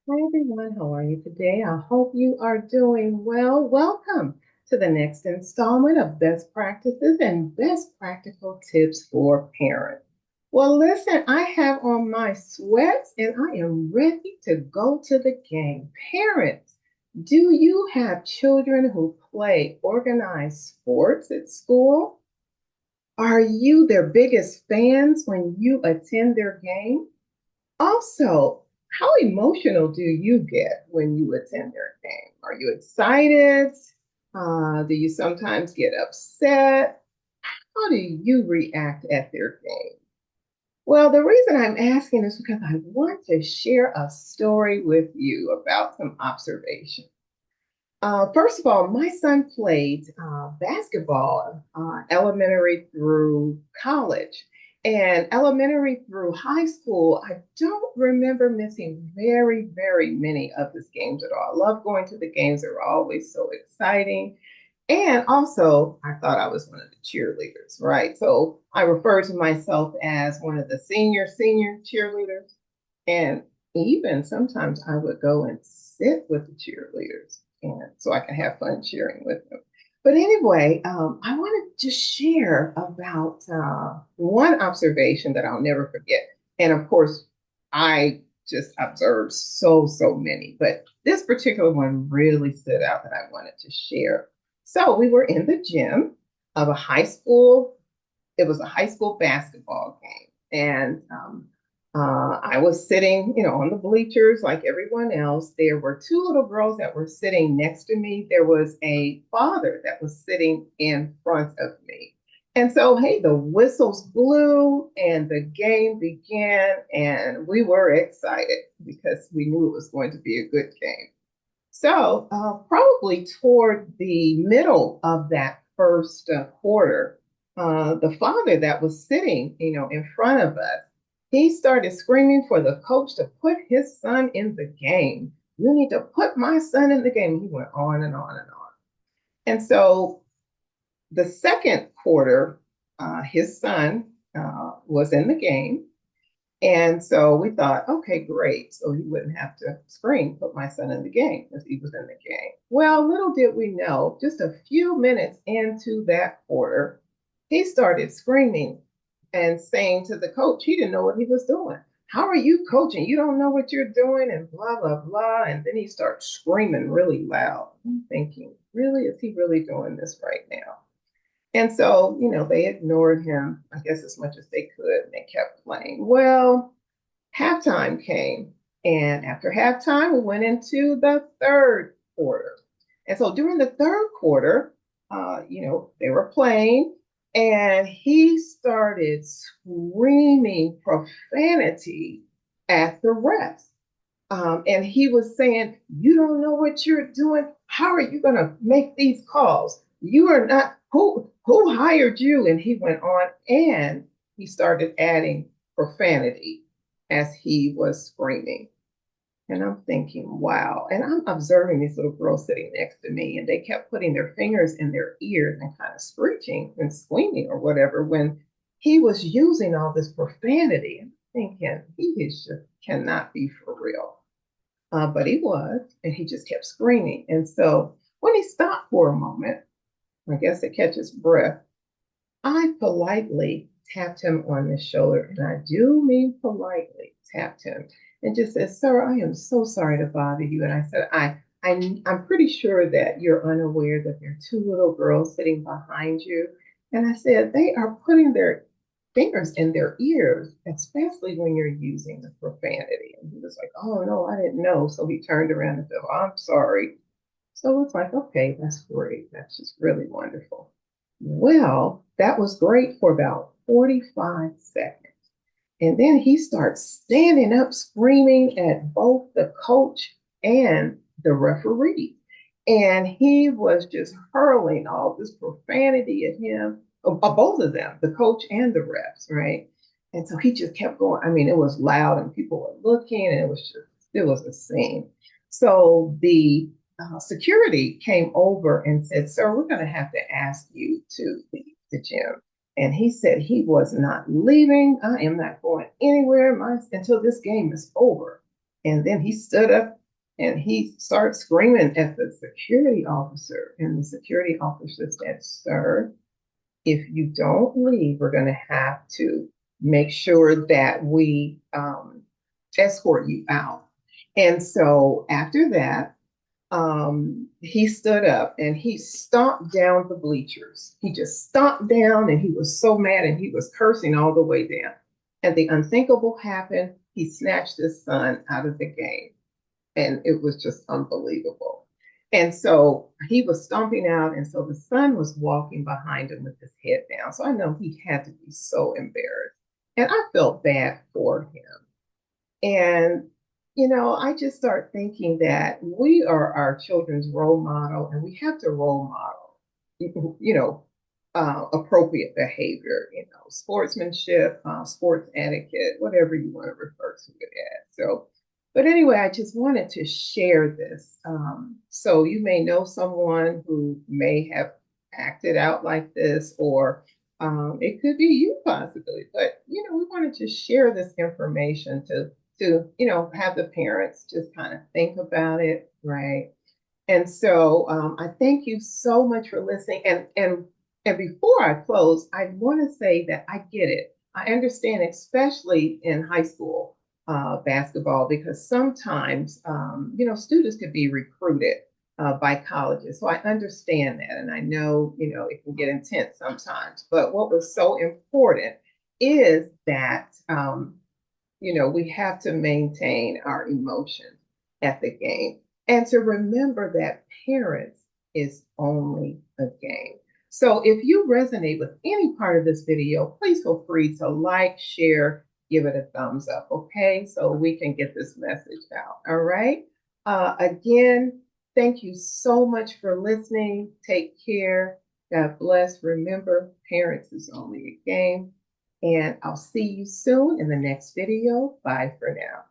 Hi everyone, how are you today? I hope you are doing well. Welcome to the next installment of Best Practices and Best Practical Tips for Parents. Well, listen, I have on my sweats and I am ready to go to the game. Parents, do you have children who play organized sports at school? Are you their biggest fans when you attend their game? Also, how emotional do you get when you attend their game? Are you excited? Do you sometimes get upset? How do you react at their game? Well, the reason I'm asking is because I want to share a story with you about some observation. First of all, my son played basketball elementary through college. And elementary through high school, I don't remember missing very, very many of his games at all. I love going to the games, they were always so exciting. And also, I thought I was one of the cheerleaders, right? So I refer to myself as one of the senior cheerleaders. And even sometimes I would go and sit with the cheerleaders and so I can have fun cheering with them. But anyway, I wanted to share about one observation that I'll never forget. And of course, I just observed so many, but this particular one really stood out that I wanted to share. So we were in the gym of a high school. It was a high school basketball game, and I was sitting, on the bleachers like everyone else. There were two little girls that were sitting next to me. There was a father that was sitting in front of me. And so, hey, the whistles blew and the game began, and we were excited because we knew it was going to be a good game. So, probably toward the middle of that first quarter, the father that was sitting, in front of us, he started screaming for the coach to put his son in the game. You need to put my son in the game. He went on and on and on. And so the second quarter, his son was in the game. And so we thought, okay, great. So he wouldn't have to scream, put my son in the game because he was in the game. Well, little did we know, just a few minutes into that quarter, he started screaming and saying to the coach, he didn't know what he was doing. How are you coaching? You don't know what you're doing, and blah, blah, blah. And then he starts screaming really loud. I'm thinking, really? Is he really doing this right now? And so, they ignored him, I guess, as much as they could, and they kept playing. Well, halftime came. And after halftime, we went into the third quarter. And so during the third quarter, they were playing, and he started screaming profanity at the refs. And he was saying, "You don't know what you're doing. How are you going to make these calls? You are not, who hired you?" And he went on and he started adding profanity as he was screaming. And I'm thinking, wow. And I'm observing these little girls sitting next to me, and they kept putting their fingers in their ears and kind of screeching and squealing or whatever when he was using all this profanity. And I'm thinking, he is just cannot be for real. But he was, and he just kept screaming. And so when he stopped for a moment, I guess to catch his breath, I politely tapped him on the shoulder, and I do mean politely tapped him, and just said, "Sir, I am so sorry to bother you." And I said, I'm pretty sure that you're unaware that there are two little girls sitting behind you. And I said, they are putting their fingers in their ears, especially when you're using the profanity. And he was like, "Oh, no, I didn't know." So he turned around and said, "Oh, I'm sorry." So it's like, okay, that's great. That's just really wonderful. Well, that was great for about 45 seconds. And then he starts standing up, screaming at both the coach and the referee. And he was just hurling all this profanity at him, both of them, the coach and the refs, right? And so he just kept going. I mean, it was loud and people were looking, and it was a scene. So the security came over and said, "Sir, we're going to have to ask you to leave the gym." And he said he was not leaving. I am not going anywhere until this game is over. And then he stood up and he started screaming at the security officer. And the security officer said, "Sir, if you don't leave, we're going to have to make sure that we escort you out." And so after that, he stood up and he stomped down the bleachers. He just stomped down and he was so mad and he was cursing all the way down. And the unthinkable happened. He snatched his son out of the game. And it was just unbelievable. And so he was stomping out. And so the son was walking behind him with his head down. So I know he had to be so embarrassed. And I felt bad for him. And, I just start thinking that we are our children's role model and we have to role model, you know, appropriate behavior, sportsmanship, sports etiquette, whatever you want to refer to it as. So, but anyway, I just wanted to share this. So you may know someone who may have acted out like this, or it could be you possibly. But we wanted to share this information to have the parents just kind of think about it, right? And so I thank you so much for listening. And before I close, I want to say that I get it. I understand, especially in high school basketball, because sometimes students could be recruited by colleges. So I understand that, and I know it can get intense sometimes. But what was so important is that we have to maintain our emotions at the game and to remember that parents is only a game. So if you resonate with any part of this video, please feel free to like, share, give it a thumbs up, okay? So we can get this message out, all right? Again, thank you so much for listening. Take care. God bless. Remember, parents is only a game. And I'll see you soon in the next video. Bye for now.